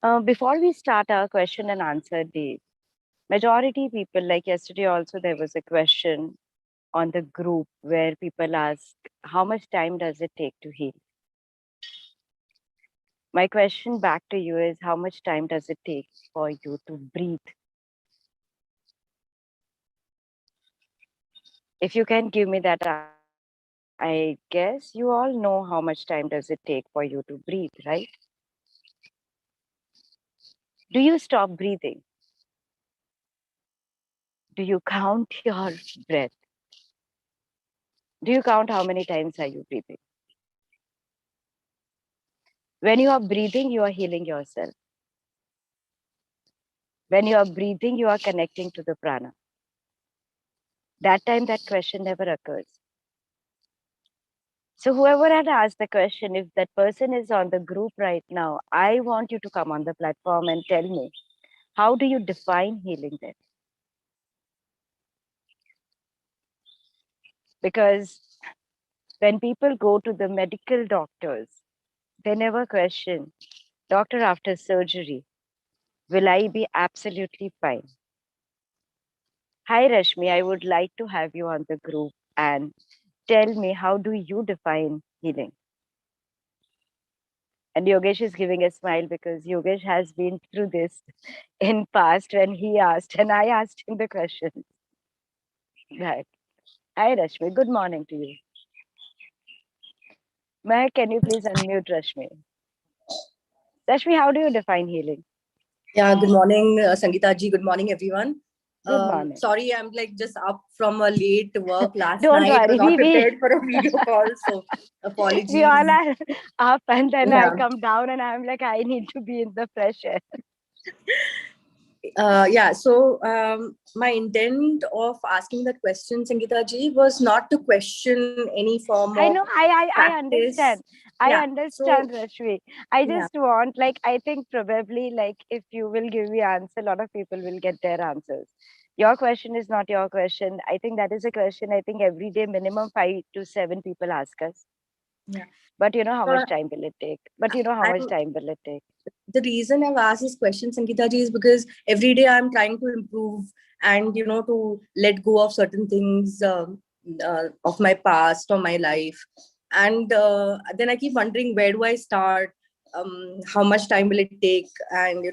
Before we start our question and answer day, majority people, like yesterday also, there was a question on the group where people ask, how much time does it take to heal? My question back to you is, how much time does it take for you to breathe? If you can give me that answer, I guess you all know how much time does it take for you to breathe, right? Do you stop breathing? Do you count your breath? Do you count how many times are you breathing? When you are breathing, you are healing yourself. When you are breathing, you are connecting to the prana. That time, that question never occurs. So whoever had asked the question, if that person is on the group right now, I want you to come on the platform and tell me, how do you define healing then? Because when people go to the medical doctors, they never question, doctor, after surgery, will I be absolutely fine? Hi, Rashmi, I would like to have you on the group and tell me, how do you define healing? And Yogesh is giving a smile because Yogesh has been through this in past when he asked and I asked him the question. Right. Hi, Rashmi. Good morning to you. May can you please unmute Rashmi? Rashmi, how do you define healing? Yeah, good morning, Sangeeta ji. Good morning, everyone. Good morning. Sorry, I'm like just up from a late work last Don't night. worry, I was not prepared for a video call, so apologies. We all are up and then I Yeah. come down and I'm like, I need to be in the fresh air. Yeah, so my intent of asking that question, Sangeeta ji, was not to question any form I of know, I practice. understand. I Yeah, understand, so Rashmi. I yeah, just want, like, I think probably, like, if you will give me answer, a lot of people will get their answers. Your question is not your question. I think that is a question I think every day minimum 5 to 7 people ask us. yeah. But you know how So much time will it take? But you know how much I'm time will it take? the reason I've asked this question, Sangeeta ji, is because every day I'm trying to improve and to let go of certain things of my past or my life, and then I keep wondering, where do I start? How much time will it take? And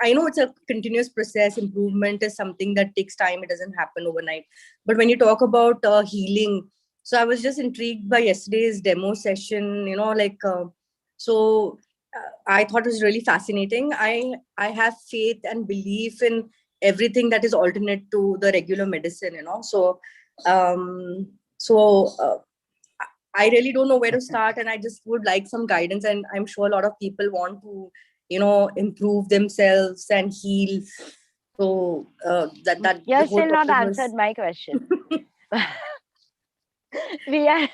I know it's a continuous process. Improvement is something that takes time. It doesn't happen overnight. But when you talk about healing, so I was just intrigued by yesterday's demo session. So I thought it was really fascinating. I have faith and belief in everything that is alternate to the regular medicine. Um, so I really don't know where to start, and I just would like some guidance. And I'm sure a lot of people want to, improve themselves and heal. So that the You're whole still not purpose answered was. my question. We are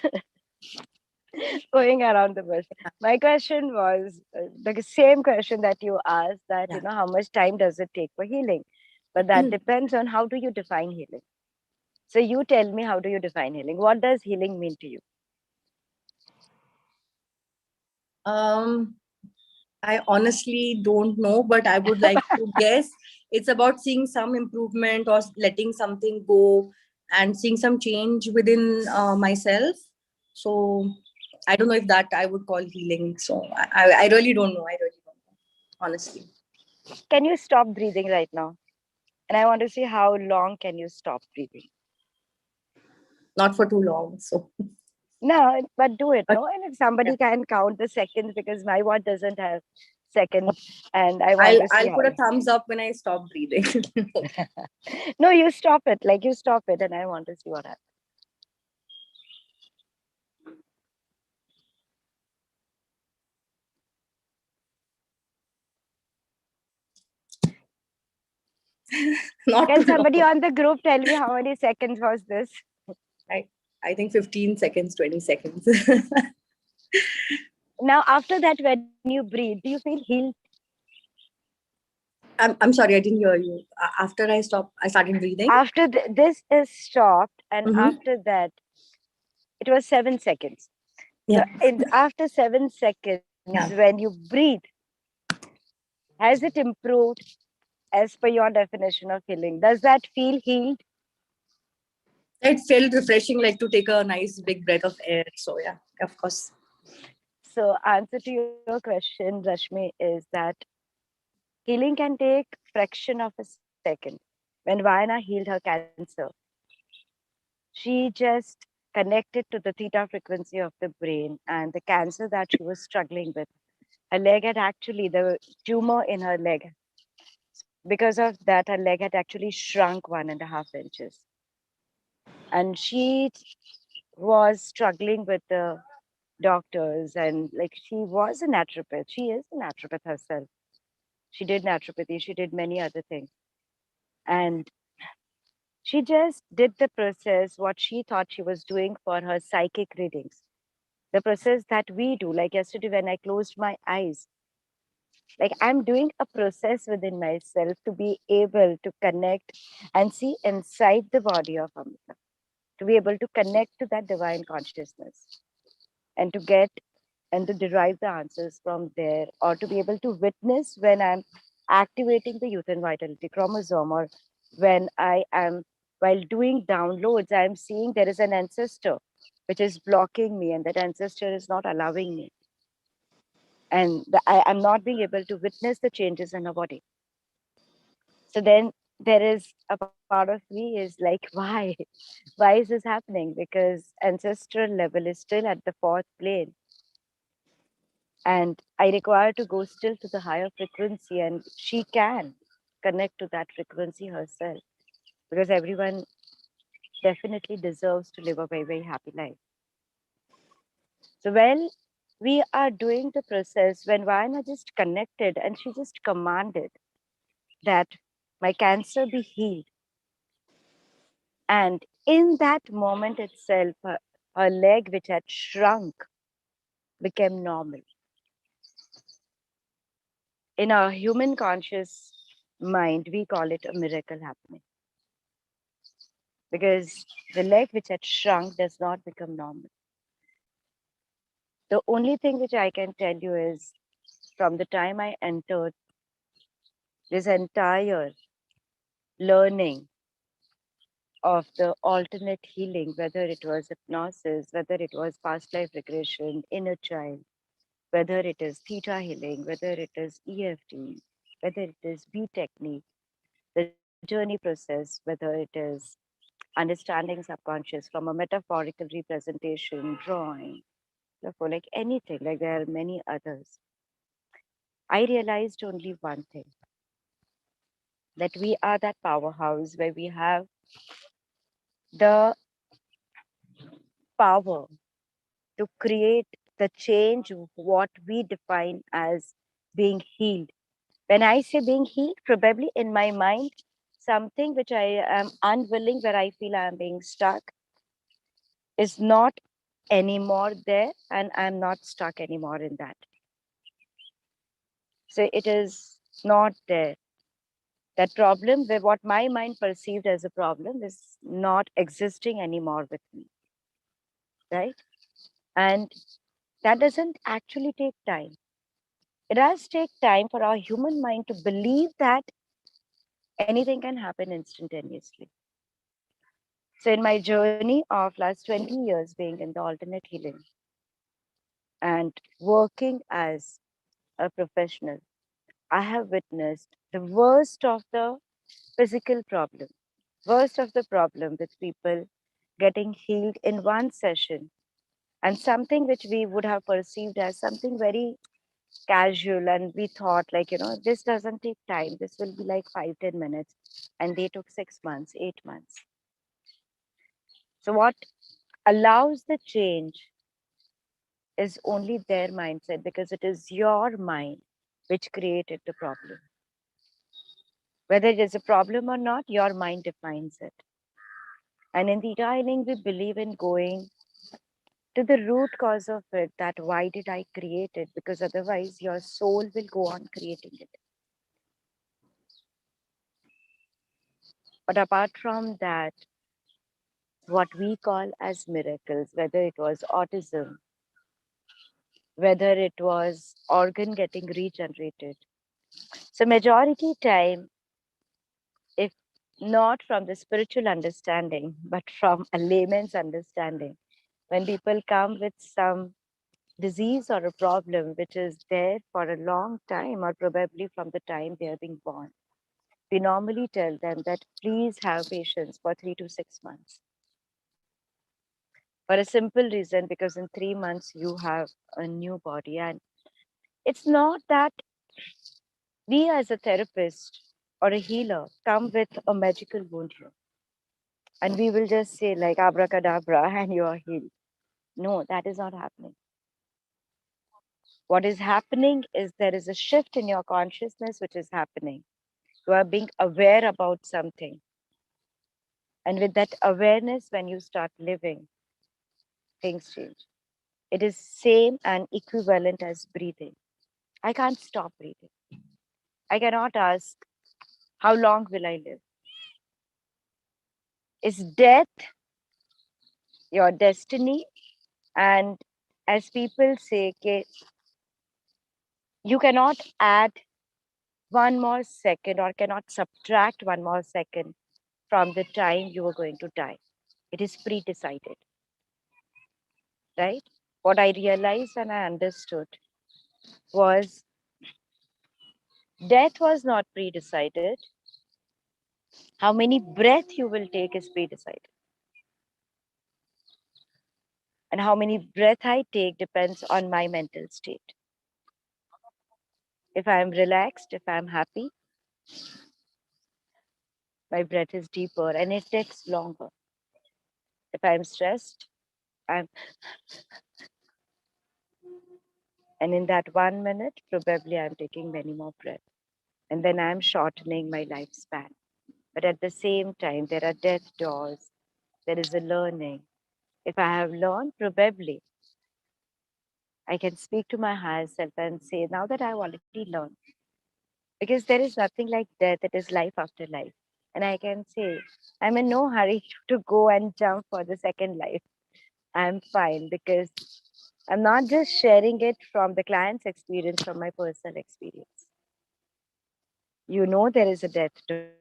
going around the bush. My question was the same question that you asked, that, Yeah. how much time does it take for healing? But that depends on how do you define healing. So you tell me, how do you define healing? What does healing mean to you? Um, I honestly don't know, but I would like to guess it's about seeing some improvement or letting something go and seeing some change within myself. So I don't know if that I would call healing. So I really don't know. I really don't know, honestly. Can you stop breathing right now? And I want to see how long can you stop breathing. Not for too long. So, No, but do it. but No, and if somebody yeah, can count the seconds, because my watch doesn't have seconds, and I want to see I'll how. put a thumbs up when I stop breathing. No, you stop it. Like you stop it, and I want to see what happens. Not Can too somebody long. on the group tell me how many seconds was this? I I think 15 seconds, 20 seconds. Now, after that, when you breathe, do you feel healed? I'm sorry, I didn't hear you. After I started breathing. After this is stopped, and Mm-hmm. after that, it was 7 seconds. So, Yeah. after 7 seconds, Yeah. when you breathe, Has it improved as per your definition of healing? Does that feel healed? It felt refreshing, like to take a nice big breath of air. So yeah, of course. So, answer to your question, Rashmi, is that healing can take fraction of a second. When Vayana healed her cancer, she just connected to the theta frequency of the brain, and the cancer that she was struggling with, her leg had actually, the tumor in her leg, because of that, her leg had actually shrunk 1.5 inches. And she was struggling with the doctors, and like she was a naturopath. She is a naturopath herself. She did naturopathy, she did many other things. And she just did the process, what she thought she was doing for her psychic readings. The process that we do, like yesterday when I closed my eyes, like I'm doing a process within myself to be able to connect and see inside the body of Amrita, to be able to connect to that divine consciousness and to get and to derive the answers from there, or to be able to witness when I'm activating the youth and vitality chromosome, or when I am, while doing downloads, I'm seeing there is an ancestor which is blocking me, and that ancestor is not allowing me. And I am not being able to witness the changes in her body. So then there is a part of me is like, why? Why is this happening? Because ancestral level is still at the fourth plane, and I require to go still to the higher frequency, and she can connect to that frequency herself, because everyone definitely deserves to live a very, very happy life. So when we are doing the process, when Vayana just connected and she just commanded that my cancer be healed, and in that moment itself, her leg which had shrunk became normal. In our human conscious mind, we call it a miracle happening, because the leg which had shrunk does not become normal. The only thing which I can tell you is, from the time I entered this entire learning of the alternate healing, whether it was hypnosis, whether it was past life regression, inner child, whether it is theta healing, whether it is EFT, whether it is B technique, the journey process, whether it is understanding subconscious from a metaphorical representation, drawing, therefore, like anything, like there are many others. I realized only one thing, that we are that powerhouse where we have the power to create the change, what we define as being healed. When I say being healed, probably in my mind, something which I am unwilling, where I feel I am being stuck, is not anymore there, and I'm not stuck anymore in that. So it is not there. That problem, where what my mind perceived as a problem, is not existing anymore with me, right? And that doesn't actually take time. It does take time for our human mind to believe that anything can happen instantaneously. So, in my journey of last 20 years being in the alternate healing and working as a professional, I have witnessed the worst of the physical problem, worst of the problem with people getting healed in one session, and something which we would have perceived as something very casual, and we thought, like, this doesn't take time, this will be like 5-10 minutes, and they took 6 months, 8 months. So what allows the change is only their mindset, because it is your mind which created the problem. Whether it is a problem or not, your mind defines it. And in the healing, we believe in going to the root cause of it, that why did I create it? Because otherwise, your soul will go on creating it. But apart from that, what we call as miracles, whether it was autism, whether it was organ getting regenerated, So, majority time, if not from the spiritual understanding, but from a layman's understanding, when people come with some disease or a problem which is there for a long time, or probably from the time they are being born, we normally tell them that please have patience for 3 to 6 months. For a simple reason, because in 3 months you have a new body. And it's not that we as a therapist or a healer come with a magical wound here and we will just say like abracadabra and you are healed. No, that is not happening. What is happening is there is a shift in your consciousness which is happening. You are being aware about something. And with that awareness, when you start living, things change. It is same and equivalent as breathing. I can't stop breathing. I cannot ask, how long will I live? Is death your destiny? And as people say, okay, you cannot add one more second or cannot subtract one more second from the time you are going to die. It is pre-decided, right? What I realized and I understood was death was not pre-decided. How many breath you will take is pre-decided. And how many breath I take depends on my mental state. If I am relaxed, if I am happy, my breath is deeper and it takes longer. If I am stressed, I'm and in that 1 minute, probably I'm taking many more breaths. And then I'm shortening my lifespan. But at the same time, there are death doors. There is a learning. If I have learned, probably I can speak to my higher self and say, now that I've already learned, because there is nothing like death, it is life after life. And I can say, I'm in no hurry to go and jump for the second life. I'm fine because I'm not just sharing it from the client's experience, from my personal experience. You know there is a death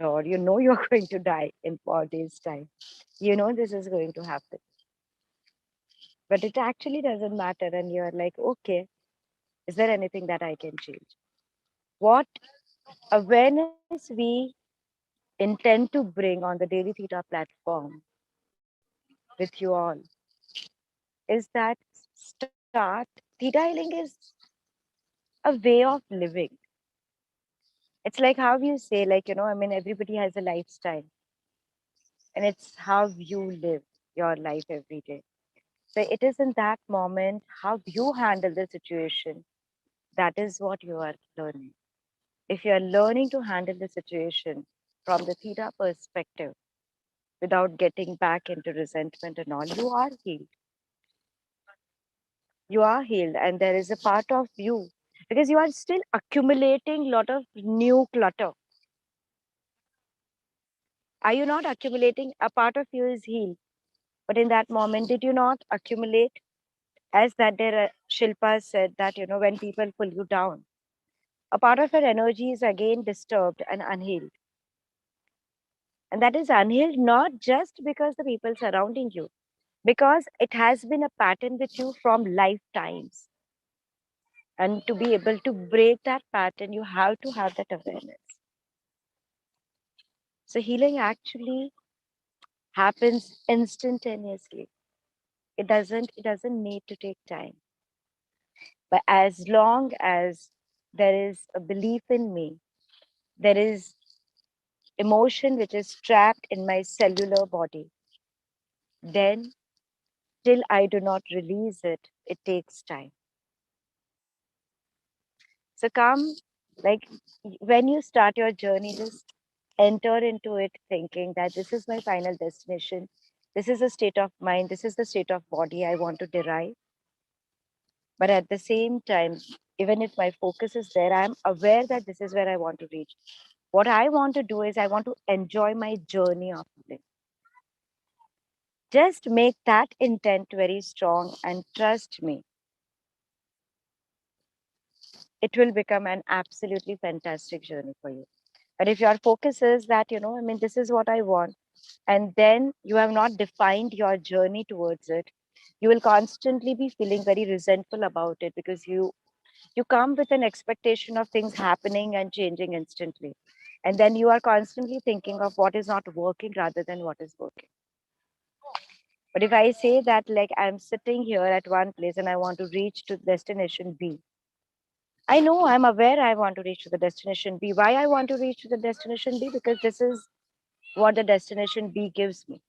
door. You know you're going to die in 4 days' time. You know this is going to happen. But it actually doesn't matter. And you're like, okay, is there anything that I can change? What awareness we intend to bring on the Daily Theta platform with you all is that start Theta healing is a way of living. It's like how you say, like, I mean, everybody has a lifestyle and it's how you live your life every day. So it is in that moment how you handle the situation. That is what you are learning. If you are learning to handle the situation from the theta perspective without getting back into resentment and all, you are healed. You are healed, and there is a part of you because you are still accumulating lot of new clutter. Are you not accumulating? A part of you is healed, but in that moment, did you not accumulate? As that there, Shilpa said that when people pull you down, a part of your energy is again disturbed and unhealed. And that is unhealed not just because the people surrounding you, because it has been a pattern with you from lifetimes. And to be able to break that pattern, you have to have that awareness. So healing actually happens instantaneously. It doesn't need to take time. But as long as there is a belief in me, there is emotion which is trapped in my cellular body, then till I do not release it, it takes time. So come, like when you start your journey, just enter into it thinking that this is my final destination. This is the state of mind. This is the state of body I want to derive. But at the same time, even if my focus is there, I'm aware that this is where I want to reach. What I want to do is I want to enjoy my journey of living. Just make that intent very strong and trust me. it will become an absolutely fantastic journey for you. But if your focus is that, this is what I want, and then you have not defined your journey towards it, you will constantly be feeling very resentful about it, because you come with an expectation of things happening and changing instantly. And then you are constantly thinking of what is not working rather than what is working. But if I say that, like, I'm sitting here at one place and I want to reach to destination B, I know, I'm aware I want to reach to the destination B. Why I want to reach to the destination B? Because this is what the destination B gives me.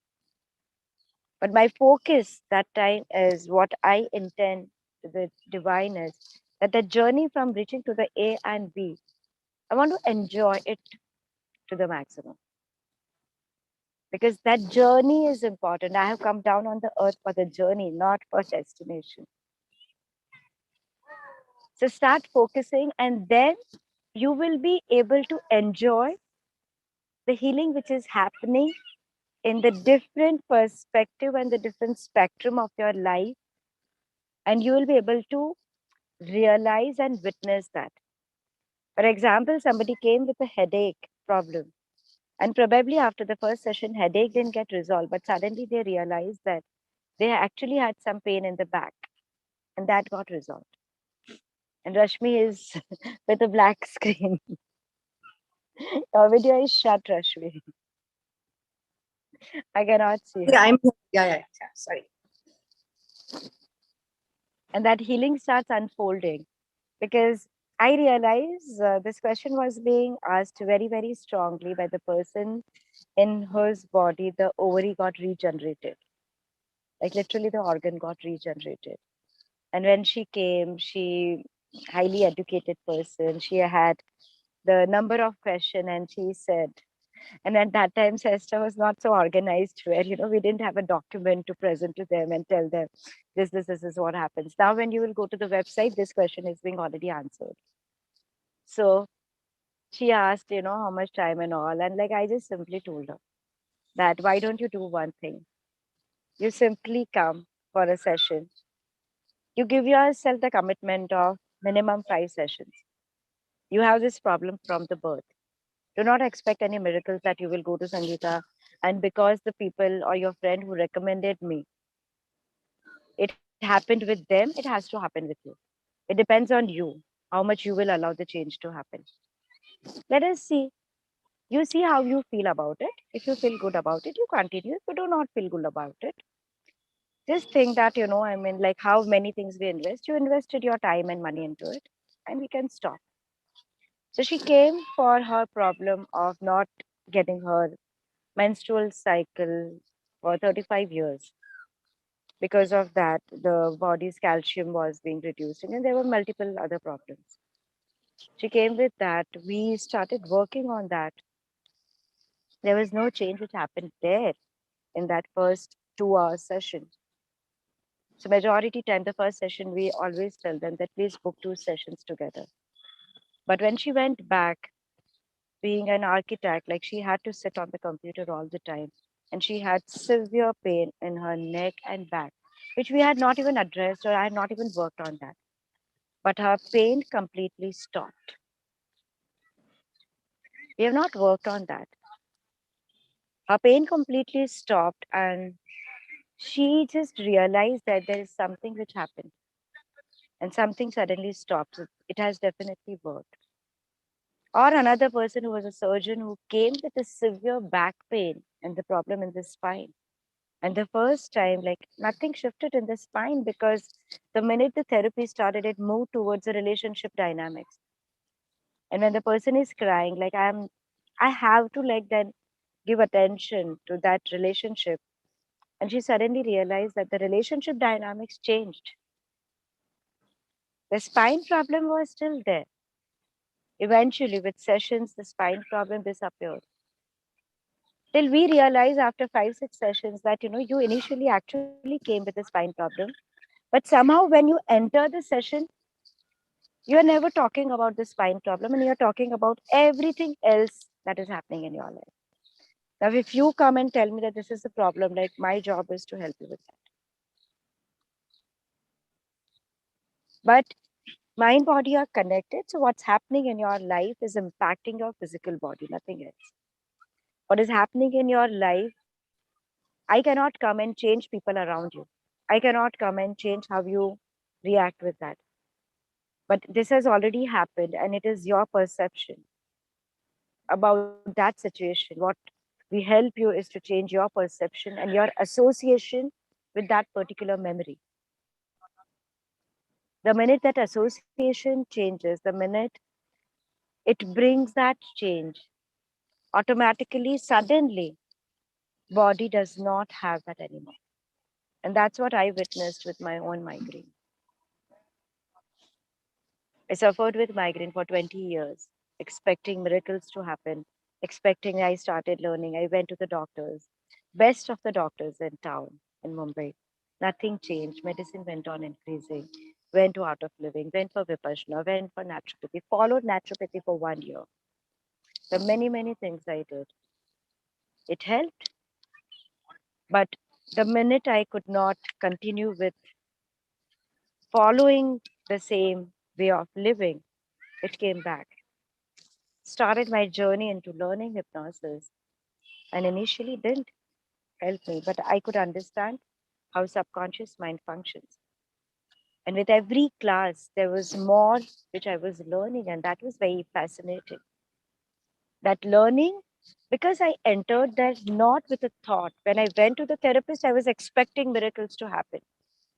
But my focus that time is what I intend to the divine is that the journey from reaching to the A and B, I want to enjoy it to the maximum, because that journey is important. I have come down on the earth for the journey, not for destination. So start focusing, and then you will be able to enjoy the healing which is happening in the different perspective and the different spectrum of your life, and you will be able to realize and witness that. For example, somebody came with a headache problem, and probably after the first session headache didn't get resolved, but suddenly they realized that they actually had some pain in the back, and that got resolved. And Rashmi is with a black screen. Your video is shut, Rashmi. I cannot see Yeah, her. I'm here. Yeah. Sorry. And that healing starts unfolding, because I realize this question was being asked very, very strongly by the person in whose body the ovary got regenerated. Like literally, the organ got regenerated. And when she came, she highly educated person. She had the number of question, and she said, and at that time, Sesta was not so organized where, we didn't have a document to present to them and tell them this is what happens. Now, when you will go to the website, this question is being already answered. So she asked, how much time and all. And like, I just simply told her that, why don't you do one thing? You simply come for a session. You give yourself the commitment of minimum 5 sessions. You have this problem from the birth. Do not expect any miracles that you will go to Sangeeta. And because the people or your friend who recommended me, it happened with them, it has to happen with you. It depends on you, how much you will allow the change to happen. Let us see. You see how you feel about it. If you feel good about it, you continue. If you do not feel good about it, just think that, like how many things we invest, you invested your time and money into it, and we can stop. So she came for her problem of not getting her menstrual cycle for 35 years. Because of that, the body's calcium was being reduced, and there were multiple other problems. She came with that. We started working on that. There was no change which happened there in that first 2 hour session. So majority time, the first session, we always tell them that please book 2 sessions together. But when she went back, being an architect, like she had to sit on the computer all the time, and she had severe pain in her neck and back, which we had not even addressed, or I had not even worked on that. But her pain completely stopped. We have not worked on that. Her pain completely stopped, and she just realized that there is something which happened, and something suddenly stops. It has definitely worked. Or another person who was a surgeon who came with a severe back pain and the problem in the spine. And the first time, like nothing shifted in the spine, because the minute the therapy started, it moved towards the relationship dynamics. And when the person is crying, like I have to like then give attention to that relationship. And she suddenly realized that the relationship dynamics changed. The spine problem was still there. Eventually, with sessions, the spine problem disappeared. Till we realize after 5, 6 sessions that you initially actually came with a spine problem, but somehow when you enter the session, you are never talking about the spine problem, and you're talking about everything else that is happening in your life. Now, if you come and tell me that this is the problem, like my job is to help you with that. But Mind, body are connected. So what's happening in your life is impacting your physical body, nothing else. What is happening in your life, I cannot come and change people around you. I cannot come and change how you react with that. But this has already happened, and it is your perception about that situation. What we help you is to change your perception and your association with that particular memory. The minute that association changes, the minute it brings that change, automatically, suddenly, body does not have that anymore. And that's what I witnessed with my own migraine. I suffered with migraine for 20 years, expecting miracles to happen, expecting. I started learning. I went to the doctors, best of the doctors in town in Mumbai. Nothing changed. Medicine went on increasing. Went to art of living, went for Vipassana, went for naturopathy, followed naturopathy for 1 year. The many things I did. It helped, but the minute I could not continue with following the same way of living, it came back. Started my journey into learning hypnosis, and initially didn't help me, but I could understand how subconscious mind functions. And with every class, there was more which I was learning, and that was very fascinating. That learning, because I entered there not with a thought. When I went to the therapist, I was expecting miracles to happen.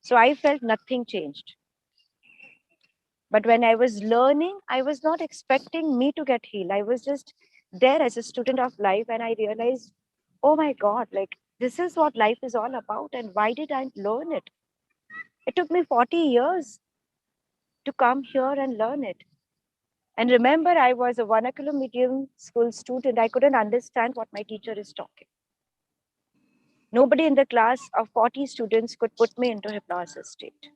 So I felt nothing changed. But when I was learning, I was not expecting me to get healed. I was just there as a student of life, and I realized, oh my God, like this is what life is all about. And why did I learn it? It took me 40 years to come here and learn it. And remember, I was a vernacular medium school student. I couldn't understand what my teacher is talking. Nobody in the class of 40 students could put me into hypnosis state.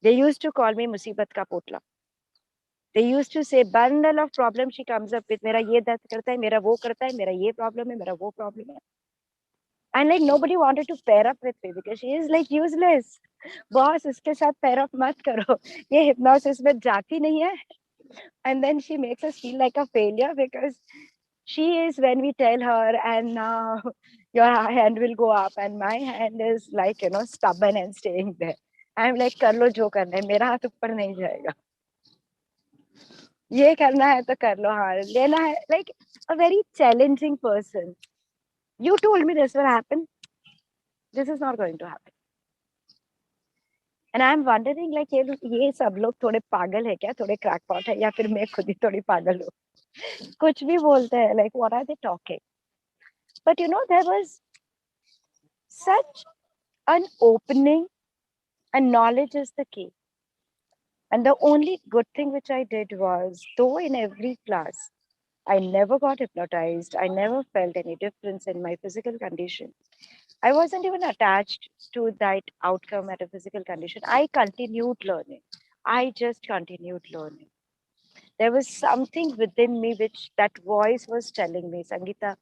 They used to call me Musibat ka potla. They used to say bundle of problems she comes up with. मेरा ये दर्द करता है, मेरा वो करता है, मेरा ये problem है, मेरा वो problem है. And like nobody wanted to pair up with me because she is like useless. Boss, इसके साथ pair up मत करो. ये hypnosis में जाती नहीं है. And then she makes us feel like a failure because she is when we tell her and now your hand will go up and my hand is like stubborn and staying there. I'm like कर लो जो करना है, मेरा हाथ ऊपर नहीं जाएगा. ये करना है तो कर लो, हाँ लेना है. Like a very challenging person. You told me this will happen. This is not going to happen. And I'm wondering like ये सब लोग थोड़े पागल है क्या, थोड़े crackpot है या फिर मैं खुद ही थोड़ी पागल हूँ. कुछ भी बोलते हैं, like what are they talking? But there was such an opening, and knowledge is the key. And the only good thing which I did was, though in every class, I never got hypnotized, I never felt any difference in my physical condition. I wasn't even attached to that outcome at a physical condition. I continued learning. I just continued learning. There was something within me which that voice was telling me, Sangeeta,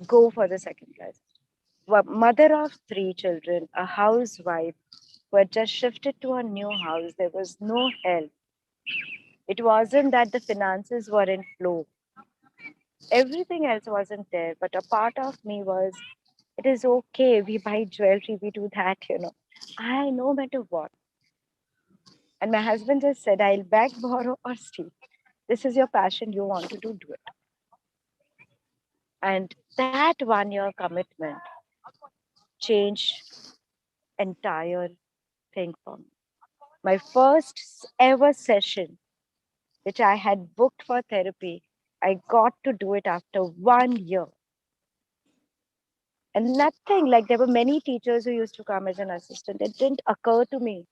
go for the second class. Mother of three children, a housewife who had just shifted to a new house. There was no help. It wasn't that the finances were in flow. Everything else wasn't there. But a part of me was, it is okay. We buy jewelry, we do that. I no matter what. And my husband just said, I'll beg, borrow, or steal. This is your passion. You want to do it. And that 1 year commitment changed entire thing for me. My first ever session, which I had booked for therapy, I got to do it after 1 year. And nothing like there were many teachers who used to come as an assistant. It didn't occur to me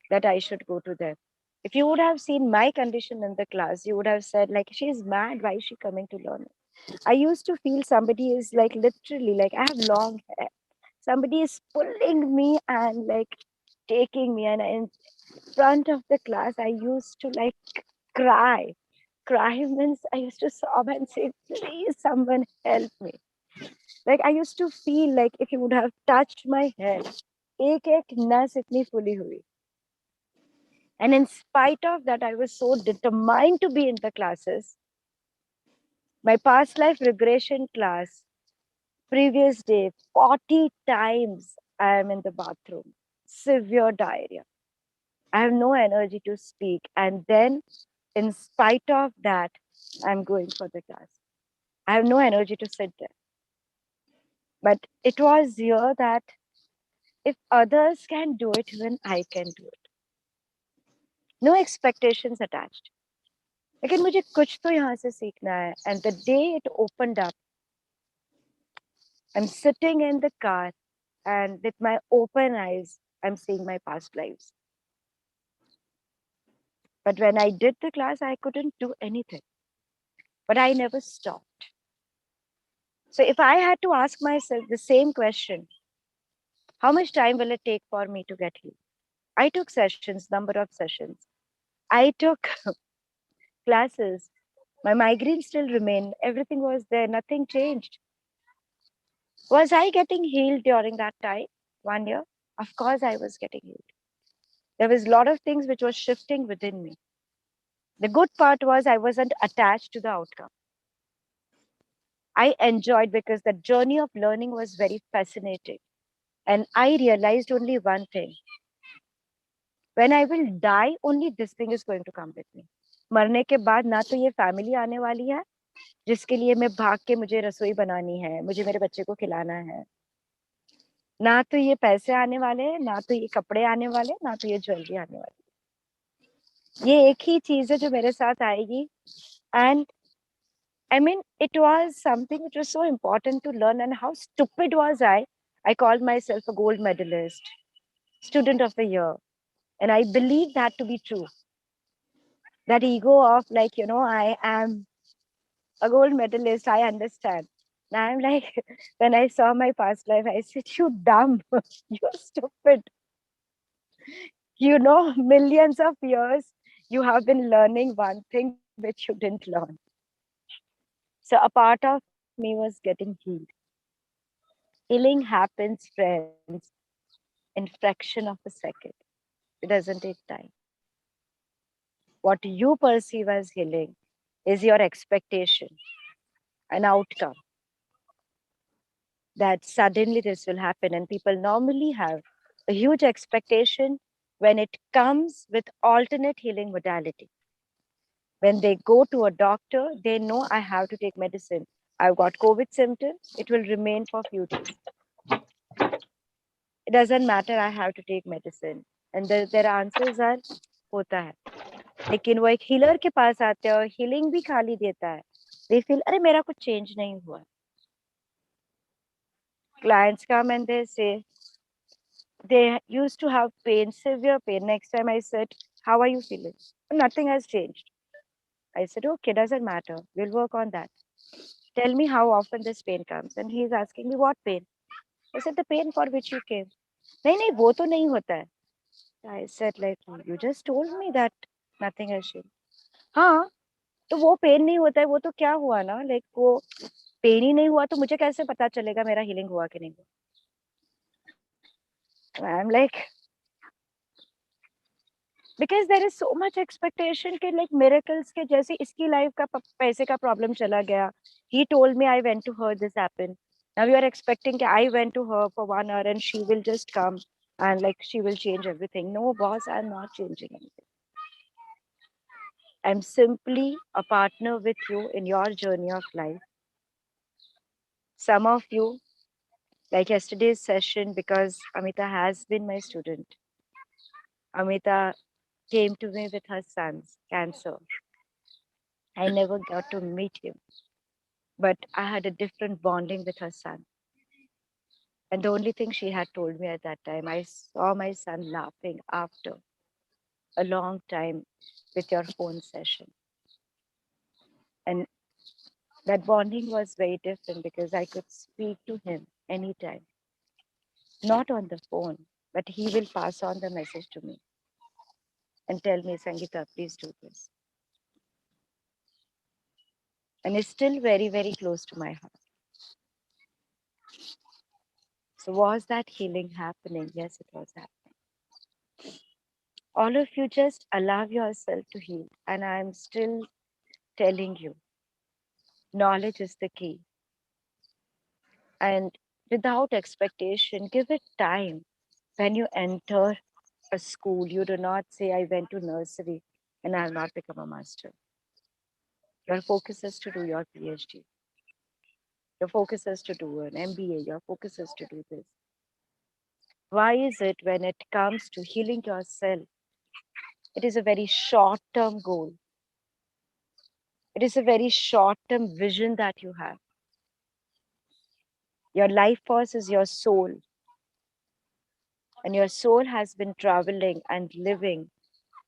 that I should go to them. If you would have seen my condition in the class, you would have said, like, she's mad. Why is she coming to learn? I used to feel somebody is like literally, like, I have long hair. Somebody is pulling me and like taking me. And in front of the class, I used to like cry. Cry means I used to sob and say, please, someone help me. Like I used to feel like if you would have touched my head, एक एक नस इतनी fully हुई. And in spite of that, I was so determined to be in the classes. My past life regression class, previous day, 40 times I am in the bathroom, severe diarrhea. I have no energy to speak. And then, in spite of that, I'm going for the class. I have no energy to sit there. But it was here that if others can do it, even I can do it. No expectations attached. लेकिन मुझे कुछ तो यहाँ से सीखना है. And the day it opened up, I'm sitting in the car and with my open eyes, I'm seeing my past lives. But when I did the class, I couldn't do anything. But I never stopped. So if I had to ask myself the same question, how much time will it take for me to get healed? I took sessions, number of sessions. I took classes. My migraine still remained. Everything was there. Nothing changed. Was I getting healed during that time? 1 year? Of course I was getting healed. There was a lot of things which was shifting within me. The good part was I wasn't attached to the outcome. I enjoyed because the journey of learning was very fascinating. And I realized only one thing. When I will die, only this thing is going to come with me. मरने के बाद ना तो ये family आने वाली है जिसके लिए मैं भाग के मुझे रसोई बनानी है, मुझे मेरे बच्चे को खिलाना है, ना तो ये पैसे आने वाले हैं, ना तो ये कपड़े आने वाले, ना तो ये ज्वेलरी आने वाली. ये एक ही चीज है जो मेरे साथ आएगी. And I mean, it was something which was so important to learn. And how stupid was I? I called myself a gold medalist, student of the year. And I believe that to be true. That ego of, like, I am a gold medalist, I understand. Now I'm like, when I saw my past life, I said, you dumb, you're stupid. Millions of years, you have been learning one thing which you didn't learn. So a part of me was getting healed. Healing happens, friends, in fraction of a second. It doesn't take time. What you perceive as healing is your expectation, an outcome that suddenly this will happen. And people normally have a huge expectation when it comes with alternate healing modality. When they go to a doctor, they know I have to take medicine. I've got COVID symptoms, it will remain for a few days. It doesn't matter, I have to take medicine. And their answers are, होता है. लेकिन वो एक healer के पास आते हैं और healing भी खाली देता है. They feel, अरे मेरा कुछ चेंज नहीं हुआ. Clients come and they say, they used to have pain, severe pain. Next time I said, how are you feeling? Nothing has changed. I said, okay, doesn't matter. We'll work on that. Tell me how often this pain comes. And he's asking me, what pain? I said, the pain for which you came. नहीं नहीं वो तो नहीं होता है. I said, like, you just told me that nothing has changed. हाँ, तो वो पेन नहीं होता है, वो तो क्या हुआ ना, लाइक वो पेन ही नहीं हुआ तो मुझे कैसे पता चलेगा मेरा हीलिंग हुआ कि नहीं हुआ. I am like, because there is so much expectation कि लाइक मिरेकल्स के जैसे इसकी लाइफ का पैसे का प्रॉब्लम चला गया. He told me I went to her this happened. Now you are expecting कि I went to her for 1 hour and she will just come and like she will change everything. No, boss, I'm not changing anything. I'm simply a partner with you in your journey of life. Some of you, like yesterday's session, because Amita has been my student, Amita came to me with her son's cancer. I never got to meet him, but I had a different bonding with her son. And the only thing she had told me at that time, I saw my son laughing after a long time with your phone session. And that bonding was very different because I could speak to him anytime, not on the phone, but he will pass on the message to me and tell me, Sangeeta, please do this. And it's still very, very close to my heart. So was that healing happening? Yes, it was happening. All of you just allow yourself to heal. And I'm still telling you, knowledge is the key. And without expectation, give it time. When you enter a school, you do not say, I went to nursery and I have not become a master. Your focus is to do your PhD. Your focus is to do an MBA. Your focus is to do this. Why is it when it comes to healing yourself, it is a very short term goal? It is a very short term vision that you have. Your life force is your soul, and your soul has been traveling and living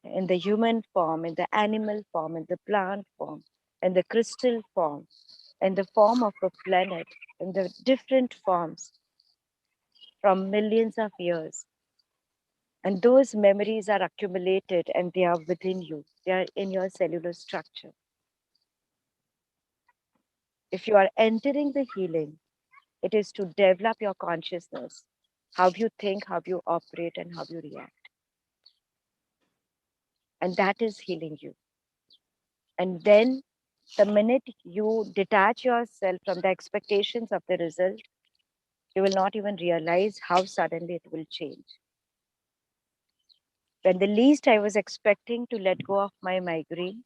in the human form, in the animal form, in the plant form, in the crystal form, in the form of a planet, in the different forms from millions of years. And those memories are accumulated and they are within you, they are in your cellular structure. If you are entering the healing, it is to develop your consciousness, how you think, how you operate, and how you react. And that is healing you. And then the minute you detach yourself from the expectations of the result, you will not even realize how suddenly it will change. When the least I was expecting to let go of my migraine,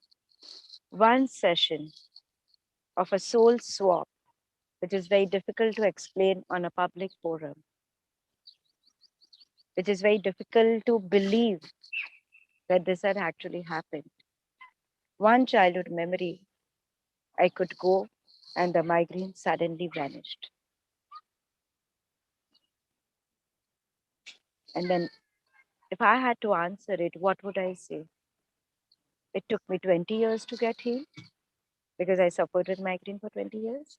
one session of a soul swap, which is very difficult to explain on a public forum, which is very difficult to believe that this had actually happened. One childhood memory, I could go and the migraine suddenly vanished. And then if I had to answer it, what would I say? It took me 20 years to get healed because I suffered with migraine for 20 years.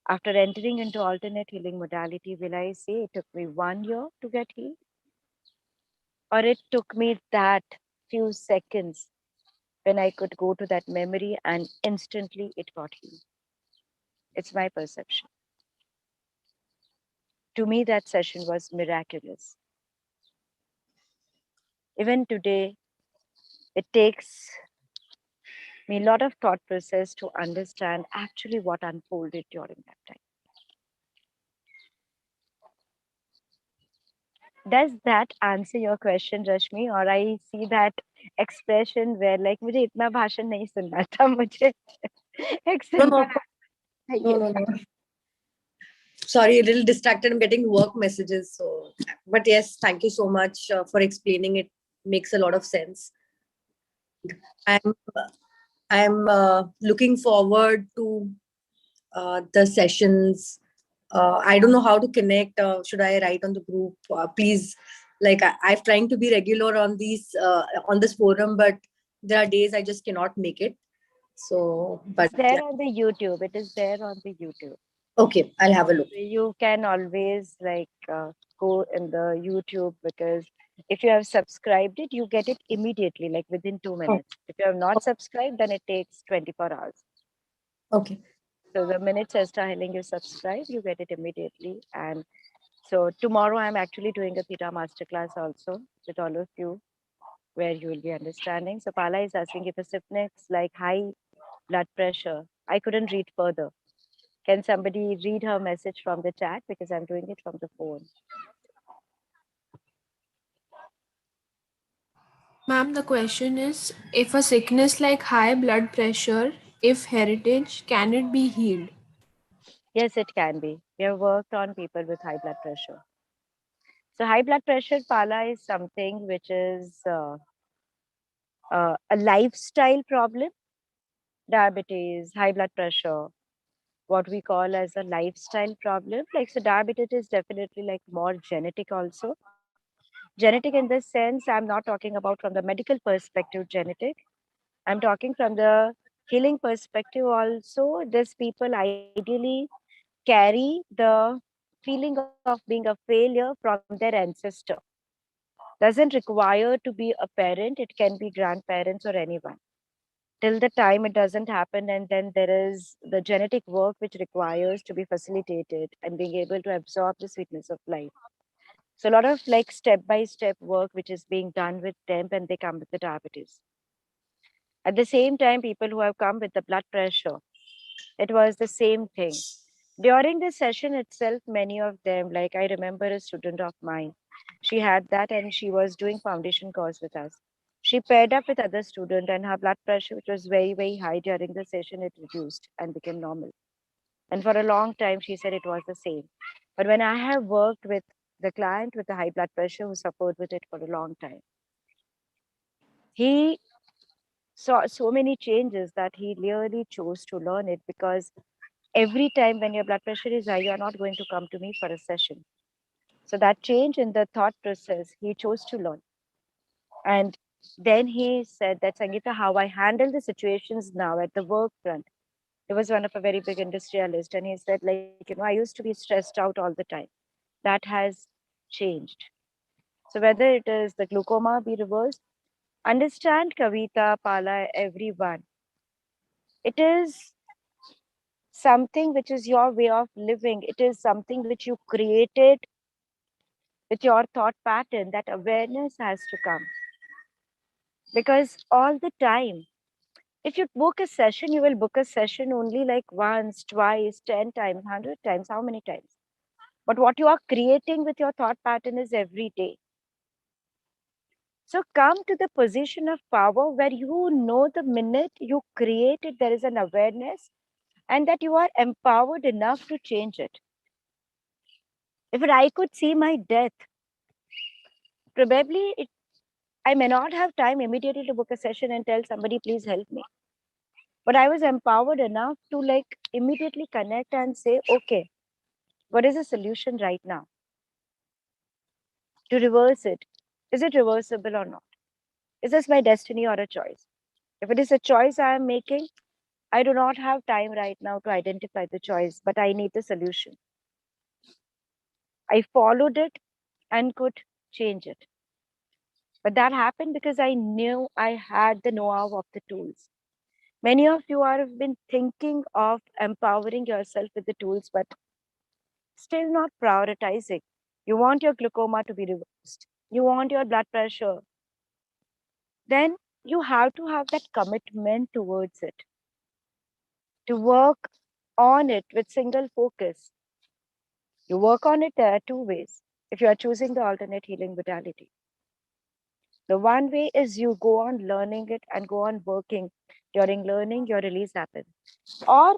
After entering into alternate healing modality, will I say it took me 1 year to get healed? Or it took me that few seconds when I could go to that memory and instantly it got healed? It's my perception. To me, that session was miraculous. Even today, it takes me a lot of thought process to understand actually what unfolded during that time. Does that answer your question, Rashmi? Or I see that expression where like मुझे इतना भाषण नहीं सुनना था, मुझे एक No, no, simple answer no, चाहिए no, था. no. Sorry, a little distracted. I'm getting work messages. So, but yes, thank you so much for explaining it. Makes a lot of sense. I'm I'm looking forward to the sessions. I don't know how to connect. Should I write on the group? Please, like I'm trying to be regular on these on this forum, but there are days I just cannot make it. So, It's but there yeah, on the YouTube. It is there on the YouTube. okay, I'll have a look. You can always like go in the YouTube because if you have subscribed it, you get it immediately, like within two Oh, minutes. If you have not subscribed, then it takes 24 hours. okay. So the minute Chester telling you subscribe, you get it immediately. And so tomorrow I'm actually doing a Theta masterclass also with all of you where you will be understanding. So Pala is asking if a stiffness like high blood pressure. I couldn't read further. Can somebody read her message from the chat because I'm doing it from the phone? Ma'am, the question is if a sickness like high blood pressure, if heritage, can it be healed? Yes, it can be. We have worked on people with high blood pressure. So high blood pressure, Pala, is something which is a lifestyle problem. Diabetes, high blood pressure, what we call as a lifestyle problem. Like so, diabetes is definitely like more genetic also. Genetic in this sense, I'm not talking about from the medical perspective, genetic. I'm talking from the healing perspective also. These people ideally carry the feeling of being a failure from their ancestor. Doesn't require to be a parent, it can be grandparents or anyone. Till the time it doesn't happen, and then there is the genetic work which requires to be facilitated and being able to absorb the sweetness of life. So a lot of like step by step work which is being done with them when they come with the diabetes. At the same time, people who have come with the blood pressure, it was the same thing. During the session itself, many of them, like I remember a student of mine, she had that and she was doing foundation course with us. She paired up with other student and her blood pressure, which was very, very high during the session, it reduced and became normal. And for a long time, she said it was the same. But when I have worked with the client with the high blood pressure who suffered with it for a long time, he saw so many changes that he really chose to learn it because every time when your blood pressure is high, you're not going to come to me for a session. So that change in the thought process, he chose to learn. And then he said that, Sangeeta, how I handle the situations now at the work front. He was one of a very big industrialist. And he said, like, I used to be stressed out all the time. That has changed. So whether it is the glaucoma be reversed, understand Kavita, Pala, everyone. It is something which is your way of living. It is something which you created with your thought pattern. That awareness has to come because all the time, if you book a session, you will book a session only like once, twice, 10 times, 100 times, how many times? But what you are creating with your thought pattern is every day. So come to the position of power where you know the minute you create it, there is an awareness and that you are empowered enough to change it. If I could see my death, probably I may not have time immediately to book a session and tell somebody, please help me. But I was empowered enough to like immediately connect and say, okay, what is the solution right now to reverse it? Is it reversible or not? Is this my destiny or a choice? If it is a choice I am making, I do not have time right now to identify the choice, but I need the solution. I followed it and could change it. But that happened because I knew I had the know-how of the tools. Many of you have been thinking of empowering yourself with the tools, but still not prioritizing. You want your glaucoma to be reversed. You want your blood pressure. Then you have to have that commitment towards it, to work on it with single focus. You work on it, there are two ways. If you are choosing the alternate healing modality, the one way is you go on learning it and go on working. During learning, your release happens. Or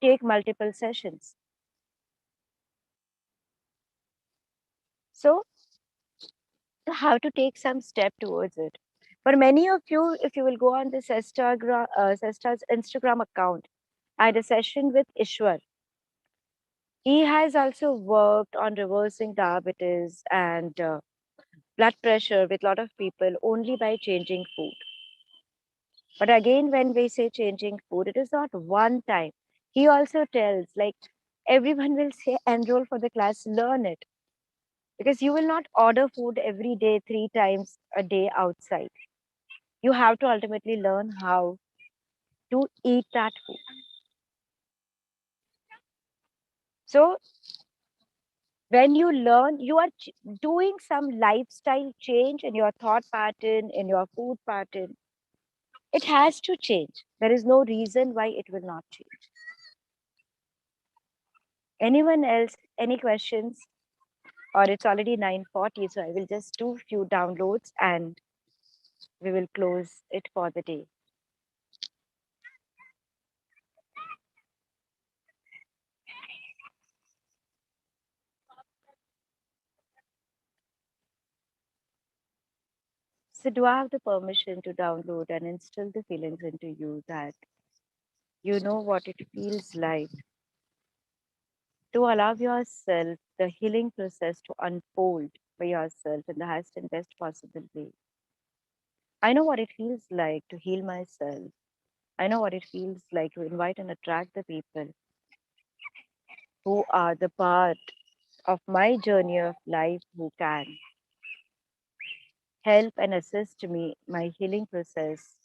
take multiple sessions. So you have to take some step towards it. For many of you, if you will go on this Sesta's Instagram account, I had a session with Ishwar. He has also worked on reversing diabetes and blood pressure with a lot of people only by changing food. But again, when we say changing food, it is not one time. He also tells, like, everyone will say, enroll for the class, learn it. Because you will not order food every day, 3 times a day outside. You have to ultimately learn how to eat that food. So when you learn, you are doing some lifestyle change in your thought pattern, in your food pattern. It has to change. There is no reason why it will not change. Anyone else, any questions? Or it's already 9:40, so I will just do a few downloads and we will close it for the day. So do I have the permission to download and instill the feelings into you that you know what it feels like to allow yourself the healing process to unfold for yourself in the highest and best possible way? I know what it feels like to heal myself. I know what it feels like to invite and attract the people who are the part of my journey of life who can help and assist me, my healing process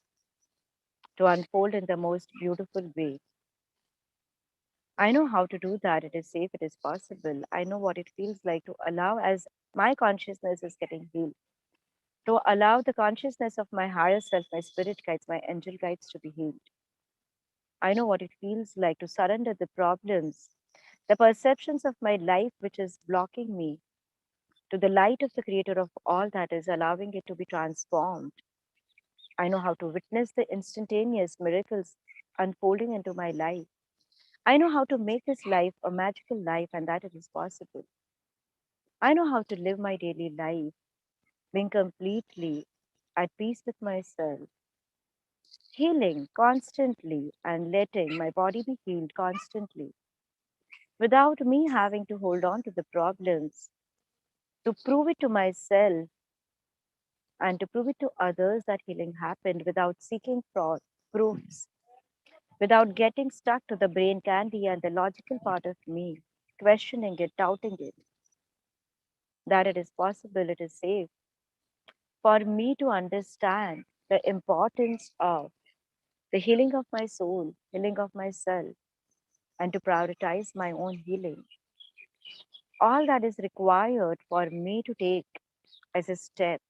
to unfold in the most beautiful way. I know how to do that. It is safe, it is possible. I know what it feels like to allow, as my consciousness is getting healed, to allow the consciousness of my higher self, my spirit guides, my angel guides to be healed. I know what it feels like to surrender the problems, the perceptions of my life which is blocking me, to the light of the creator of all that is allowing it to be transformed. I know how to witness the instantaneous miracles unfolding into my life. I know how to make this life a magical life and that it is possible. I know how to live my daily life being completely at peace with myself, healing constantly and letting my body be healed constantly without me having to hold on to the problems to prove it to myself and to prove it to others that healing happened without seeking proofs, without getting stuck to the brain candy and the logical part of me, questioning it, doubting it, that it is possible, it is safe for me to understand the importance of the healing of my soul, healing of myself, and to prioritize my own healing. All that is required for me to take as a step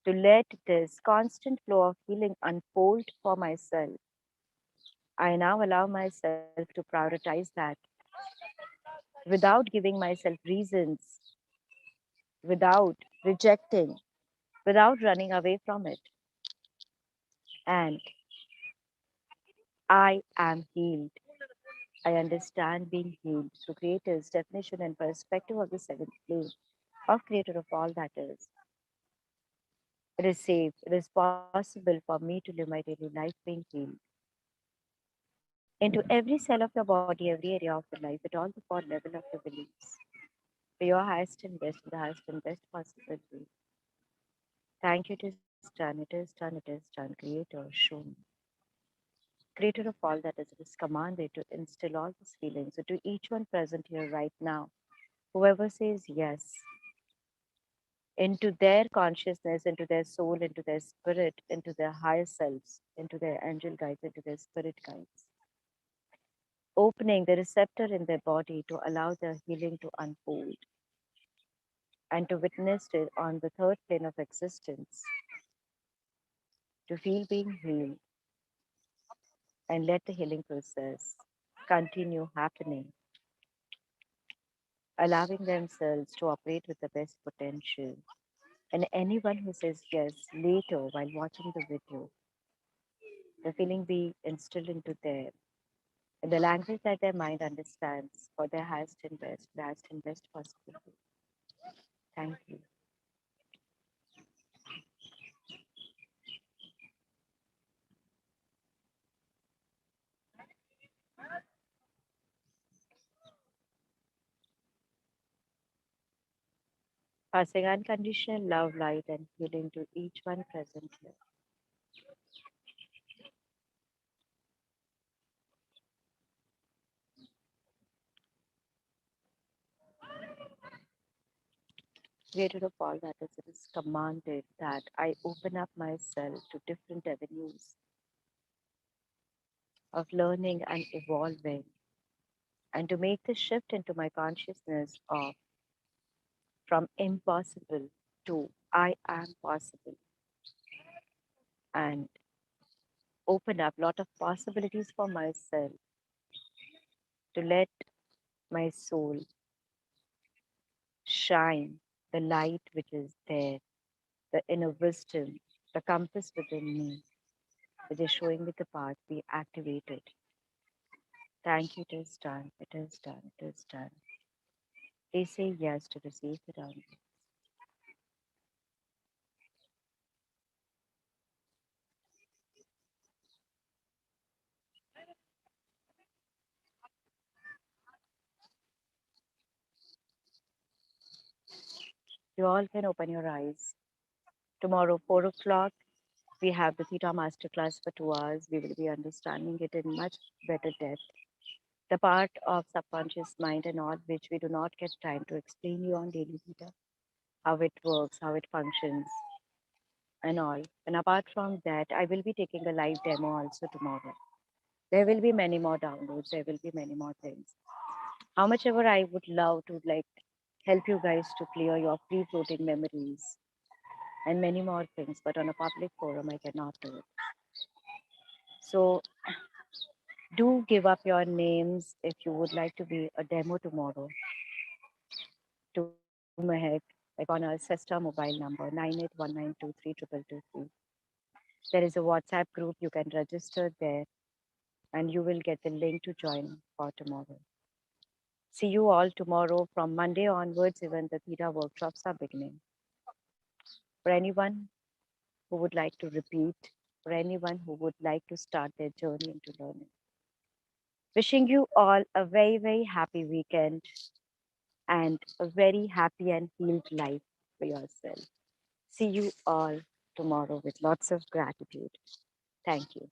to let this constant flow of healing unfold for myself. I now allow myself to prioritize that without giving myself reasons, without rejecting, without running away from it. And I am healed. I understand being healed through Creator's definition and perspective of the seventh plane of Creator of all that is. It is safe. It is possible for me to live my daily life being healed into every cell of your body, every area of your life, at all the four level of your beliefs, for your highest and best, the highest and best possible way. Thank you, it is done, it is done, it is done. Creator, show me. Creator of all that is, it is commanded to instill all these feelings into each one present here right now. Whoever says yes, into their consciousness, into their soul, into their spirit, into their higher selves, into their angel guides, into their spirit guides, opening the receptor in their body to allow their healing to unfold and to witness it on the third plane of existence, to feel being healed and let the healing process continue happening, allowing themselves to operate with the best potential. And anyone who says yes later while watching the video, the feeling be instilled into them in the language that their mind understands for their highest and best possible. Thank you. Passing unconditional love, light, and healing to each one present here. Creator of all that is, it is commanded that I open up myself to different avenues of learning and evolving, and to make the shift into my consciousness of from impossible to I am possible, and open up a lot of possibilities for myself to let my soul shine the light which is there, the inner wisdom, the compass within me, which is showing me the path, be activated. Thank you, it is done, it is done, it is done. Please say yes to receive the download. You all can open your eyes. Tomorrow, 4 o'clock, we have the Theta Masterclass for 2 hours. We will be understanding it in much better depth. The part of subconscious mind and all which we do not get time to explain you on daily Theta, how it works, how it functions, and all. And apart from that, I will be taking a live demo also tomorrow. There will be many more downloads. There will be many more things. How much ever I would love to like help you guys to clear your free floating memories and many more things, but on a public forum, I cannot do it. So do give up your names if you would like to be a demo tomorrow to Mahek, like on our Sesta mobile number 9819232223. There is a WhatsApp group. You can register there and you will get the link to join for tomorrow. See you all tomorrow. From Monday onwards, even the Theta workshops are beginning. For anyone who would like to repeat, for anyone who would like to start their journey into learning. Wishing you all a very, very happy weekend and a very happy and healed life for yourself. See you all tomorrow with lots of gratitude. Thank you.